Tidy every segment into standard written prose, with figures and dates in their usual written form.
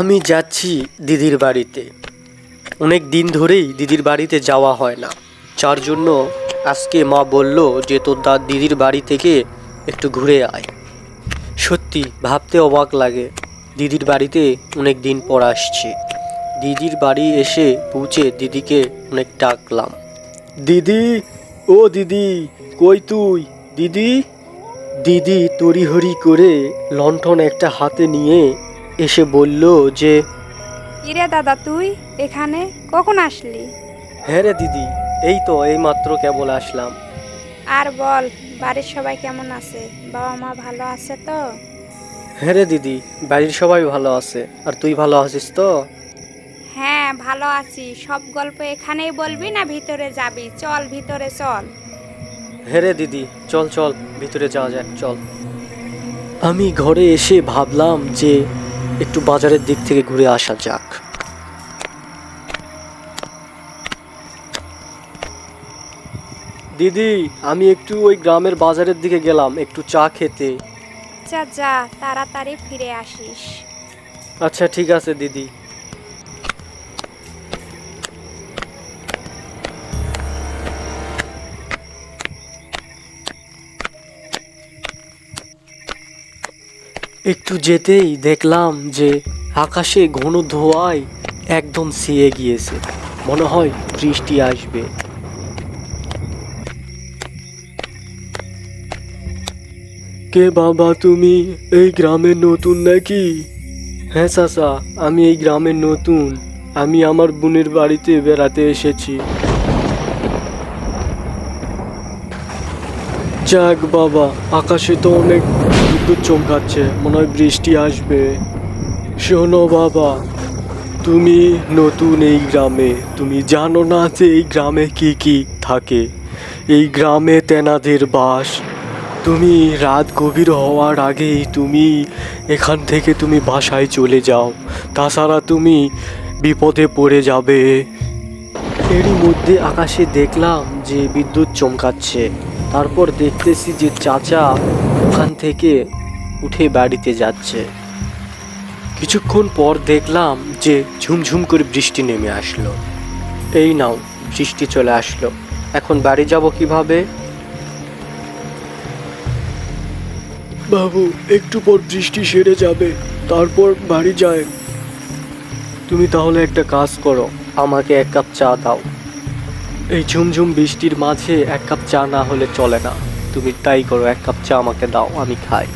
আমি যাচ্ছি দিদির বাড়িতে। অনেক দিন ধরেই দিদির বাড়িতে যাওয়া হয় না, যার জন্য আজকে মা বলল যে তোর দিদির বাড়ি থেকে একটু ঘুরে আয়। সত্যি ভাবতে অবাক লাগে, দিদির বাড়িতে অনেক দিন পর আসছি। দিদির বাড়ি এসে পৌঁছে দিদিকে অনেক ডাকলাম, দিদি, ও দিদি, কই তুই দিদি? দিদি তড়িহড়ি করে লণ্ঠন একটা হাতে নিয়ে এসে বলল যে, কিরে দাদা, তুই এখানে কখন আসলি? হ্যাঁ রে দিদি, এই তো এইমাত্র কেবল আসলাম। আর বল, বাড়ির সবাই কেমন আছে? বাবা মা ভালো আছে তো? হ্যাঁ রে দিদি, বাড়ির সবাই ভালো আছে। আর তুই ভালো আছিস তো? হ্যাঁ, ভালো আছি। সব গল্প এখানেই বলবি না ভিতরে যাবি? চল ভিতরে চল। হ্যাঁ রে দিদি, চল চল ভিতরে যাওয়া যাক, চল। আমি ঘরে এসে ভাবলাম যে একটু বাজারের দিক থেকে ঘুরে আসা যাক। দিদি, আমি একটু ওই গ্রামের বাজারের দিকে গেলাম একটু চা খেতে। আচ্ছা যা, তাড়াতাড়ি ফিরে আসিস। আচ্ছা ঠিক আছে দিদি। একটু যেতেই দেখলাম যে আকাশে ঘন ধোঁয়ায় একদম ছেয়ে গিয়েছে, মনে হয় বৃষ্টি আসবে। কে বাবা তুমি, এই গ্রামের নতুন নাকি? হ্যাঁ চাচা, আমি এই গ্রামের নতুন। আমি আমার বোনের বাড়িতে বেড়াতে এসেছি। যাক বাবা, আকাশে তো অনেক বিদ্যুৎ চমকাচ্ছে, মনে হয় বৃষ্টি আসবে। শোনো বাবা, তুমি নতুন এই গ্রামে, তুমি জানো না যে এই গ্রামে কি কি থাকে। এই গ্রামে তেনাদের বাস। তুমি রাত গভীর হওয়ার আগেই তুমি এখান থেকে তুমি বাসায় চলে যাও, তাছাড়া তুমি বিপদে পড়ে যাবে। এরই মধ্যে আকাশে দেখলাম যে বিদ্যুৎ চমকাচ্ছে। তারপর দেখতেছি যে চাচা ওখান থেকে উঠে বাড়িতে যাচ্ছে। কিছুক্ষণ পর দেখলাম যে ঝুমঝুম করে বৃষ্টি নেমে আসলো। এই নাও, বৃষ্টি চলে আসলো। এখন বাড়ি যাব কিভাবে? বাবু, একটু পর বৃষ্টি সেরে যাবে, তারপর বাড়ি যায়। তুমি তাহলে একটা কাজ করো, আমাকে এক কাপ চা দাও। এই ঝুমঝুম বৃষ্টির মাঝে এক কাপ চা না হলে চলে না। তুমি তাই করো, এক কাপ চা আমাকে দাও, আমি খাই।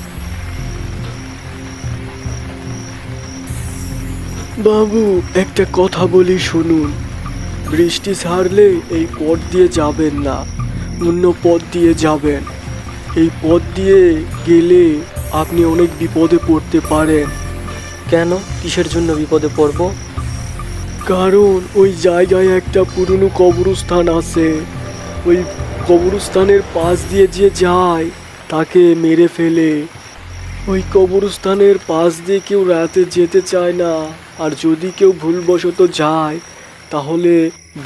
বাবু, একটা কথা বলি শুনুন। বৃষ্টি ছাড়লে এই পথ দিয়ে যাবেন না, অন্য পথ দিয়ে যাবেন। এই পথ দিয়ে গেলে আপনি অনেক বিপদে পড়তে পারেন। কেন, কিসের জন্য বিপদে পড়ব? কারণ ওই জায়গায় একটা পুরনো কবরস্থান আছে। ওই কবরস্থানের পাশ দিয়ে যে যায় তাকে মেরে ফেলে। ওই কবরস্থানের পাশ দিয়ে কেউ রাতে যেতে চায় না, আর যদি কেউ ভুলবশত যায় তাহলে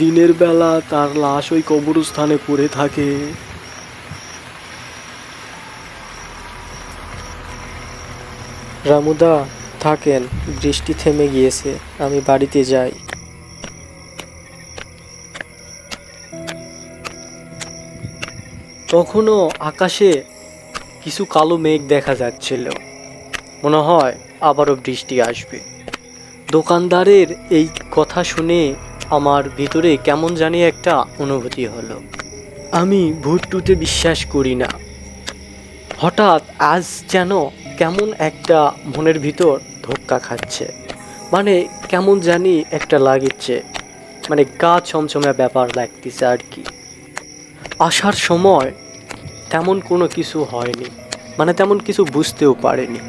দিনের বেলা তার লাশ ওই কবরস্থানে পড়ে থাকে। রামুদা, থাকেন, বৃষ্টি থেমে গিয়েছে, আমি বাড়িতে যাই। তখনও আকাশে কিছু কালো মেঘ দেখা যাচ্ছিল, মনে হয় আবারও বৃষ্টি আসবে। দোকানদারের এই কথা শুনে আমার ভিতরে কেমন জানি একটা অনুভূতি হলো। আমি ভূত-টুতে বিশ্বাস করি না, হঠাৎ আজ যেন কেমন একটা মনের ভিতর ধোক্কা খাচ্ছে, মানে কেমন জানি একটা লাগিচ্ছে, মানে গা ছমছমে ব্যাপার লাগতেছে আর কি। আসার সময় তেমন কোনো কিছু হয়নি, মানে তেমন কিছু বুঝতেও পারিনি।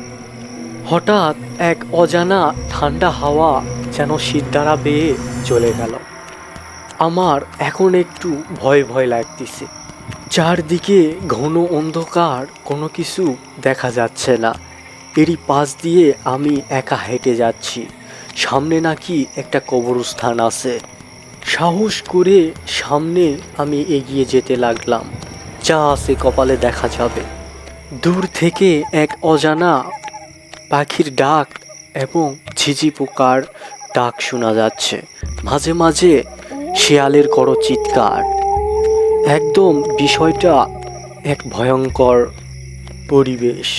হঠাৎ এক অজানা ঠান্ডা হাওয়া যেন শিরদাঁড়া বেয়ে চলে গেল। আমার এখন একটু ভয় ভয় লাগতেছে। চারদিকে ঘন অন্ধকার, কোনো কিছু দেখা যাচ্ছে না। এরই পাশ দিয়ে আমি একা হেঁটে যাচ্ছি। সামনে নাকি একটা কবরস্থান আছে। সাহস করে সামনে আমি এগিয়ে যেতে লাগলাম, যা আছে কপালে দেখা যাবে। দূর থেকে এক অজানা পাখির ডাক এবং ঝিঝি পোকার ডাক শোনা যাচ্ছে, মাঝে মাঝে শিয়ালের করো চিৎকার। একদম বিষয়টা এক ভয়ঙ্কর পরিবেশ।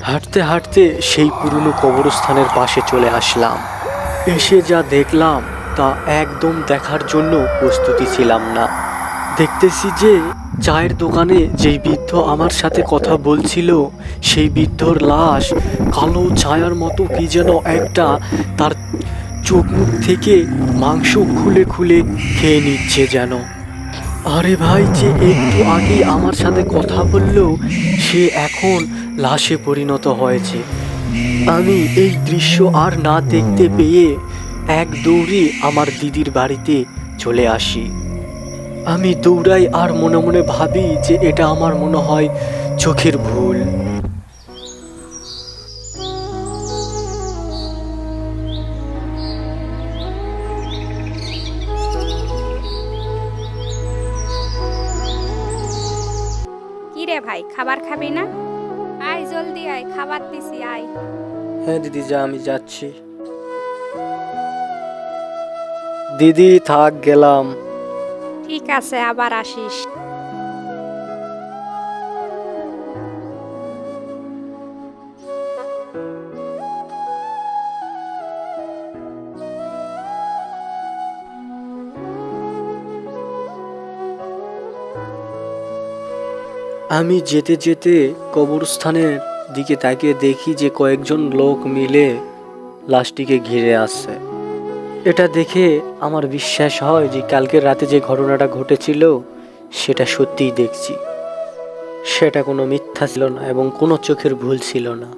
হাঁটতে হাঁটতে সেই পুরনো কবরস্থানের পাশে চলে আসলাম। এসে যা দেখলাম তা একদম দেখার জন্য প্রস্তুতি ছিলাম না। দেখতেছি যে চায়ের দোকানে যেই বৃদ্ধ আমার সাথে কথা বলছিল, সেই বৃদ্ধর লাশ কালো ছায়ার মতো কি যেন একটা তার চোখ মুখ থেকে মাংস খুলে খুলে খেয়ে নিচ্ছে যেন। আরে ভাই, যে একটু আগে আমার সাথে কথা বললো সে এখন লাশে পরিণত হয়েছে। আমি এই দৃশ্য আর না দেখতে পেয়ে এক দৌড়ে আমার দিদির বাড়িতে চলে আসি। আমি দৌড়াই আর মনে মনে ভাবি যে এটা আমার মনে হয় চোখের ভুল। কি রে ভাই, খাবার খাবি না? আয় জলদি আয়, খাবার দিছি, আয়। হ্যাঁ দিদি, যা, আমি যাচ্ছি। দিদি থাক, গেলাম। ঠিক আছে, আবার আসিস। আমি যেতে যেতে কবরস্থানের দিকে তাকিয়ে দেখি যে কয়েকজন লোক মিলে লাশটিকে ঘিরে আসছে। এটা দেখে আমার বিশ্বাস হয় যে কালকের রাতে যে ঘটনাটা ঘটেছিল সেটা সত্যিই দেখছি। সেটা কোনো মিথ্যা ছিল না এবং কোনো চোখের ভুল ছিল না।